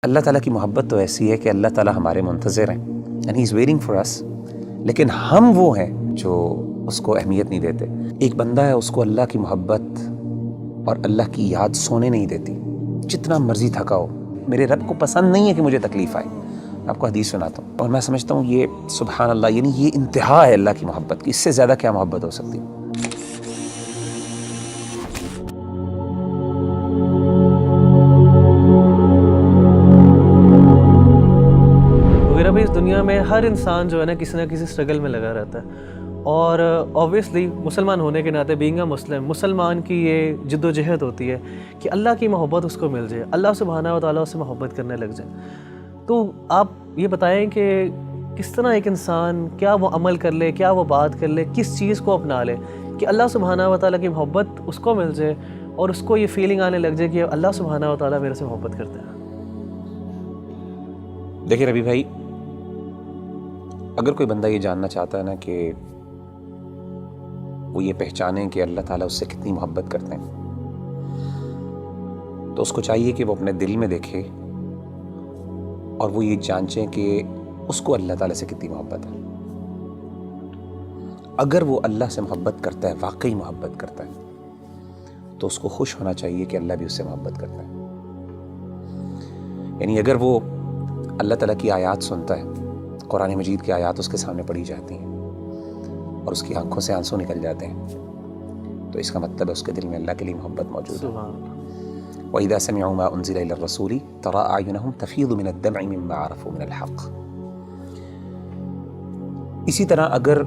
اللہ تعالیٰ کی محبت تو ایسی ہے کہ اللہ تعالیٰ ہمارے منتظر ہیں and he is waiting for us, لیکن ہم وہ ہیں جو اس کو اہمیت نہیں دیتے۔ ایک بندہ ہے، اس کو اللہ کی محبت اور اللہ کی یاد سونے نہیں دیتی، جتنا مرضی تھکا ہو۔ میرے رب کو پسند نہیں ہے کہ مجھے تکلیف آئے۔ آپ کو حدیث سناتا ہوں اور میں سمجھتا ہوں یہ سبحان اللہ، یعنی یہ انتہا ہے اللہ کی محبت کی، اس سے زیادہ کیا محبت ہو سکتی ہے؟ اس دنیا میں ہر انسان جو ہے نا کسی نہ کسی اسٹرگل میں لگا رہتا ہے، اور اوبویسلی مسلمان ہونے کے ناطے بینگ اے مسلمان کی یہ جد و جہد ہوتی ہے کہ اللہ کی محبت اس کو مل جائے، اللہ سبحانہ و تعالیٰ سے محبت کرنے لگ جائے۔ تو آپ یہ بتائیں کہ کس طرح ایک انسان کیا وہ عمل کر لے، کیا وہ بات کر لے، کس چیز کو اپنا لے کہ اللہ سبحانہ و تعالیٰ کی محبت اس کو مل جائے اور اس کو یہ فیلنگ آنے لگ جائے کہ اللہ سبحانہ و تعالیٰ میرے سے محبت کرتے ہیں۔ دیکھیں ربی بھائی، اگر کوئی بندہ یہ جاننا چاہتا ہے نا کہ وہ یہ پہچانے کہ اللہ تعالیٰ اس سے کتنی محبت کرتے ہیں، تو اس کو چاہیے کہ وہ اپنے دل میں دیکھے اور وہ یہ جانچیں کہ اس کو اللہ تعالیٰ سے کتنی محبت ہے۔ اگر وہ اللہ سے محبت کرتا ہے، واقعی محبت کرتا ہے، تو اس کو خوش ہونا چاہیے کہ اللہ بھی اس سے محبت کرتا ہے۔ یعنی اگر وہ اللہ تعالیٰ کی آیات سنتا ہے، قرآن مجید کی آیات اس کے سامنے پڑھی جاتی ہیں اور اس کی آنکھوں سے آنسو نکل جاتے ہیں، تو اس کا مطلب ہے اس کے دل میں اللہ کے لیے محبت موجود ہے۔ وَإِذَا سَمِعُوا مَا أُنزِلَ إِلَى الرَّسُولِ تَرَىٰ أَعْيُنَهُمْ تَفِيضُ مِنَ الدَّمْعِ مِمَّا عَرَفُوا مِنَ الْحَقِّ۔ اسی طرح اگر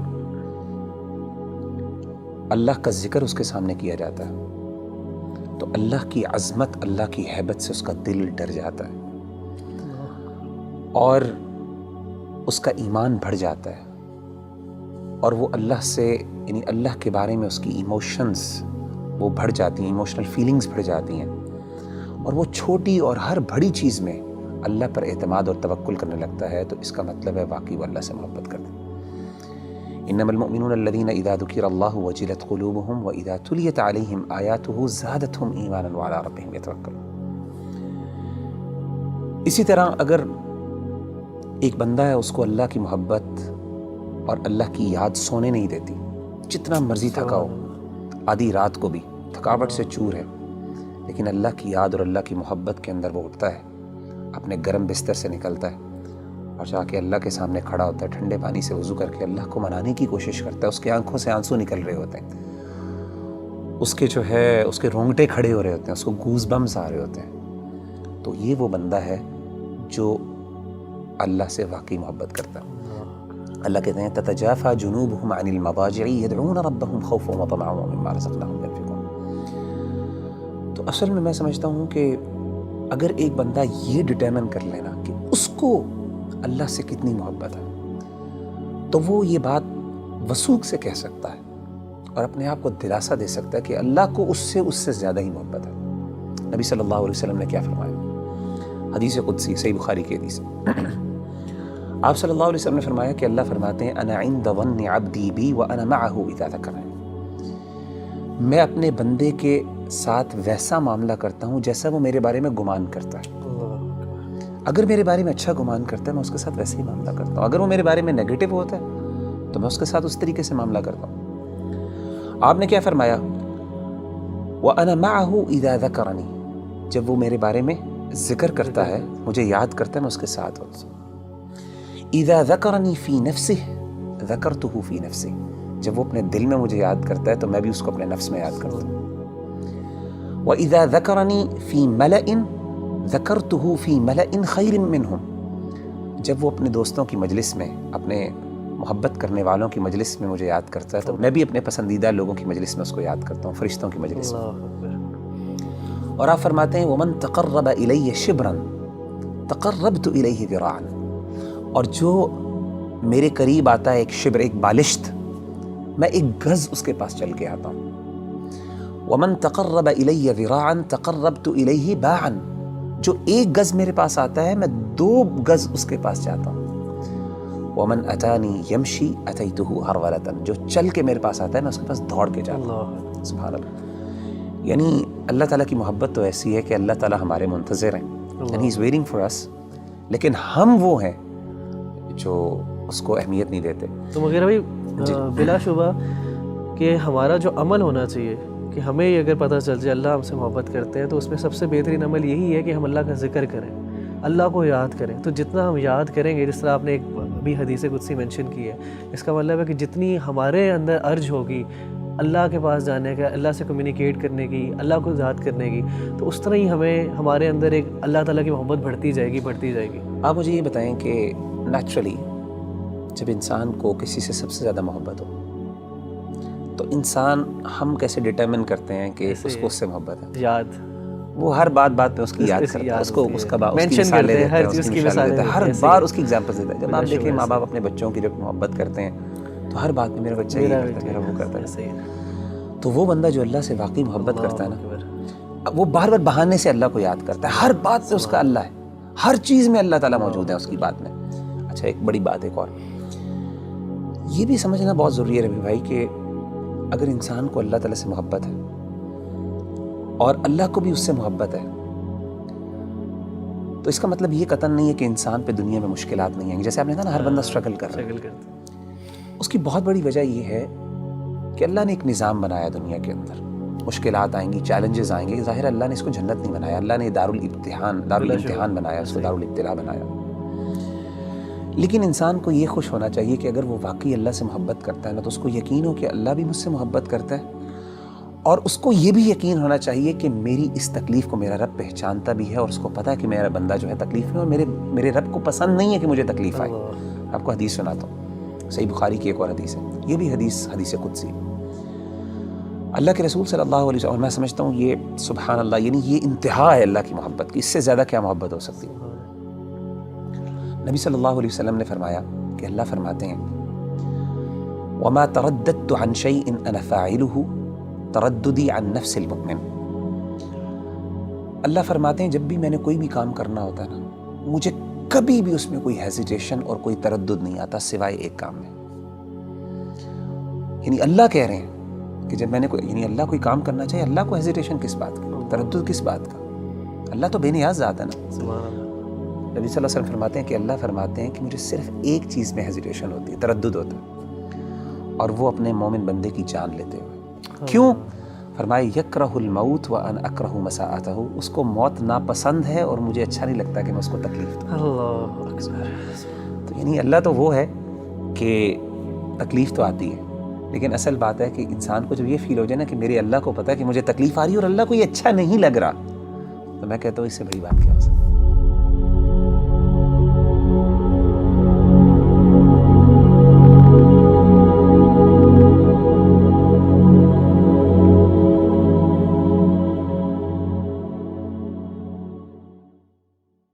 اللہ کا ذکر اس کے سامنے کیا جاتا ہے تو اللہ کی عظمت، اللہ کی ہیبت سے اس کا دل ڈر جاتا ہے اور اس کا ایمان بڑھ جاتا ہے، اور وہ اللہ سے، یعنی اللہ کے بارے میں اس کی ایموشنز وہ بڑھ جاتی ہیں، ایموشنل فیلنگز بڑھ جاتی ہیں، اور وہ چھوٹی اور ہر بڑی چیز میں اللہ پر اعتماد اور توکل کرنے لگتا ہے، تو اس کا مطلب ہے واقعی وہ اللہ سے محبت کرتے ہیں۔ انما المؤمنون الذين اذا ذكر الله وجلت قلوبهم واذا تليت عليهم آياته زادتهم ایمانا وعلى ربهم يتوکلون۔ اسی طرح اگر ایک بندہ ہے، اس کو اللہ کی محبت اور اللہ کی یاد سونے نہیں دیتی، جتنا مرضی تھکا ہو، آدھی رات کو بھی تھکاوٹ سے چور ہے، لیکن اللہ کی یاد اور اللہ کی محبت کے اندر وہ اٹھتا ہے، اپنے گرم بستر سے نکلتا ہے اور جا کے اللہ کے سامنے کھڑا ہوتا ہے، ٹھنڈے پانی سے وضو کر کے اللہ کو منانے کی کوشش کرتا ہے، اس کے آنکھوں سے آنسو نکل رہے ہوتے ہیں، اس کے جو ہے اس کے رونگٹے کھڑے ہو رہے ہوتے ہیں، اس کو گوز بمز آ رہے ہوتے ہیں، تو یہ وہ بندہ ہے جو اللہ سے واقعی محبت کرتا ہے۔ اللہ کہتے ہیں تتجافى جنوبهم عن المضاجع يدعون ربهم خوفا وطمعا ومما رزقناهم ينفقون۔ تو اصل میں سمجھتا ہوں کہ اگر ایک بندہ یہ ڈٹرمن کر لینا کہ اس کو اللہ سے کتنی محبت ہے، تو وہ یہ بات وثوق سے کہہ سکتا ہے اور اپنے آپ کو دلاسا دے سکتا ہے کہ اللہ کو اس سے زیادہ ہی محبت ہے۔ نبی صلی اللہ علیہ وسلم نے کیا فرمایا؟ حدیث قدسی، صحیح بخاری کی حدیث، آپ صلی اللہ علیہ وسلم نے فرمایا کہ اللہ فرماتے ہیں انا عند ظن عبدی بی وانا معه اذا ذکرنی، میں اپنے بندے کے ساتھ ویسا معاملہ کرتا ہوں جیسا وہ میرے بارے میں گمان کرتا ہے۔ اگر میرے بارے میں اچھا گمان کرتا ہے میں اس کے ساتھ ویسے ہی معاملہ کرتا ہوں، اگر وہ میرے بارے میں نیگیٹو ہوتا ہے تو میں اس کے ساتھ اس طریقے سے معاملہ کرتا ہوں۔ آپ نے کیا فرمایا؟ وانا معه اذا ذکرنی، جب وہ میرے بارے میں ذکر کرتا ہے، مجھے یاد کرتا ہے، میں اس کے ساتھ ہوتا ہوں۔ اذا ذکرنی فی نفسہ ذکرتہ فی نفسی، جب وہ اپنے دل میں مجھے یاد کرتا ہے تو میں بھی اس کو اپنے نفس میں یاد کرتا ہوں۔ وَإِذَا ذَكَرَنِي فِي مَلَئٍ ذَكَرْتُهُ فِي مَلَئٍ خَيْرٍ مِّنْهُمْ، جب وہ اپنے دوستوں کی مجلس میں، اپنے محبت کرنے والوں کی مجلس میں مجھے یاد کرتا ہے تو میں بھی اپنے پسندیدہ لوگوں کی مجلس میں اس کو یاد کرتا ہوں، فرشتوں کی مجلس میں۔ اور آپ فرماتے ہیں وَمَن تَقَرَّبَ إِلَيَّ شِبْرًا تَقَرَّبْتُ إِلَيْهِ ذِرَاعًا، اور جو میرے قریب آتا ہے ایک شبر، ایک بالشت، میں ایک گز اس کے پاس چل کے آتا ہوں۔ وَمَن تَقَرَّبَ إِلَيَّ ذِرَاعًا تَقَرَّبْتُ إِلَيْهِ بَاعًا، جو ایک گز میرے پاس آتا ہے میں 2 گز اس کے پاس جاتا ہوں۔ وَمَن أَتَانِي يَمْشِي أَتَيْتُهُ هَرْوَلَةً، جو چل کے میرے پاس آتا ہے میں اس کے پاس دوڑ کے جاتا ہوں۔ سبحان اللہ۔ یعنی اللہ تعالیٰ کی محبت تو ایسی ہے کہ اللہ تعالیٰ ہمارے منتظر ہیں، and he's waiting for us. لیکن ہم وہ ہیں جو اس کو اہمیت نہیں دیتے. تو مغیرہ بھائی بلا شبہ کہ ہمارا جو عمل ہونا چاہیے کہ ہمیں یہ اگر پتہ چل جائے اللہ ہم سے محبت کرتے ہیں تو اس میں سب سے بہترین عمل یہی ہے کہ ہم اللہ کا ذکر کریں, اللہ کو یاد کریں. تو جتنا ہم یاد کریں گے, جس طرح آپ نے ایک ابھی حدیث قدسی مینشن کی ہے, اس کا مطلب ہے کہ جتنی ہمارے اندر ارج ہوگی اللہ کے پاس جانے کا, اللہ سے کمیونیکیٹ کرنے کی, اللہ کو یاد کرنے کی, تو اس طرح ہی ہمارے اندر ایک اللہ تعالیٰ کی محبت بڑھتی جائے گی. آپ مجھے یہ بتائیں کہ نیچرلی جب انسان کو کسی سے سب سے زیادہ محبت ہو تو انسان ہم کیسے ڈٹرمن کرتے ہیں کہ اس کو اس سے محبت ہے؟ یاد, وہ ہر بات میں اس کی یاد کرتا ہے, اس کو اس کا مینشن کرتے ہیں, ہر چیز کی مثالیں دیتے ہیں, ہر بار اس کی ایگزامپل دیتا ہے. جب آپ دیکھیں ماں باپ اپنے بچوں کی جب محبت کرتے ہیں تو ہر بات میں میرا بچہ یہ کرتا ہے, میرا وہ کرتا ہے. تو وہ بندہ جو اللہ سے واقعی محبت کرتا ہے نا, وہ بار بار بہانے سے اللہ کو یاد کرتا ہے. ہر بات میں اس کا اللہ ہے, ہر چیز میں اللہ تعالیٰ موجود ہے اس کی بات میں. اچھا ایک بڑی بات ایک اور یہ بھی سمجھنا بہت ضروری ہے ربی بھائی کہ اگر انسان کو اللہ تعالیٰ سے محبت ہے اور اللہ کو بھی اس سے محبت ہے تو اس کا مطلب یہ قطعاً نہیں ہے کہ انسان پہ دنیا میں مشکلات نہیں آئیں گی. جیسے آپ نے کہا نا ہر بندہ اسٹرگل کر رہا ہے, اس کی بہت بڑی وجہ یہ ہے کہ اللہ نے ایک نظام بنایا دنیا کے اندر. مشکلات آئیں گی, چیلنجز آئیں گے. ظاہر اللہ نے اس کو جنت نہیں بنایا, اللہ نے دارالامتحان بنایا, اس کو دارالابتلاء بنایا. لیکن انسان کو یہ خوش ہونا چاہیے کہ اگر وہ واقعی اللہ سے محبت کرتا ہے نا تو اس کو یقین ہو کہ اللہ بھی مجھ سے محبت کرتا ہے, اور اس کو یہ بھی یقین ہونا چاہیے کہ میری اس تکلیف کو میرا رب پہچانتا بھی ہے, اور اس کو پتہ ہے کہ میرا بندہ جو ہے تکلیف میں, اور میرے رب کو پسند نہیں ہے کہ مجھے تکلیف آئے. آپ کو حدیث سناتا ہوں, صحیح بخاری کی ایک اور حدیث ہے, یہ بھی حدیث قدسی. اللہ کے رسول صلی اللہ علیہ وسلم, اور میں سمجھتا ہوں یہ سبحان اللہ, یعنی یہ انتہا ہے اللہ کی محبت کی, اس سے زیادہ کیا محبت ہو سکتی ہے. نبی صلی اللہ علیہ وسلم نے فرمایا کہ اللہ فرماتے ہیں وَمَا تَرَدَّدْتُ عَنْ شَيْءٍ أَنَا فَاعِلُهُ تَرَدُّدِي عَنْ نَفْسِ الْمُؤْمِنِ. اللہ فرماتے ہیں جب بھی میں نے کوئی بھی کام کرنا ہوتا ہے نا, مجھے کبھی بھی اس میں کوئی ہیزیٹیشن اور کوئی تردد نہیں آتا سوائے ایک کام میں. یعنی اللہ کہہ رہے ہیں کہ جب میں نے یعنی اللہ کوئی کام کرنا چاہیے, اللہ کو ہیزیٹیشن کس بات کی, تردد کس بات کا؟ اللہ تو بے نیاز ذات ہے نا. نبی صلی اللہ علیہ وسلم فرماتے ہیں کہ اللہ فرماتے ہیں کہ مجھے صرف ایک چیز میں ہیزیٹیشن ہوتی ہے, تردد ہوتا ہے, اور وہ اپنے مومن بندے کی جان لیتے ہوئے. کیوں؟ فرمائے یکرہ الموت وانا اکرہ مساءتہ, اس کو موت ناپسند ہے اور مجھے اچھا نہیں لگتا کہ میں اس کو تکلیف دوں. اللہ اکبر. تو یعنی اللہ تو وہ ہے کہ تکلیف تو آتی ہے, لیکن اصل بات ہے کہ انسان کو جب یہ فیل ہو جائے نا کہ میرے اللہ کو پتہ ہے کہ مجھے تکلیف آ رہی ہے اور اللہ کو یہ اچھا نہیں لگ رہا, تو میں کہتا ہوں اس سے بڑی بات کیا ہو سکتی ہے.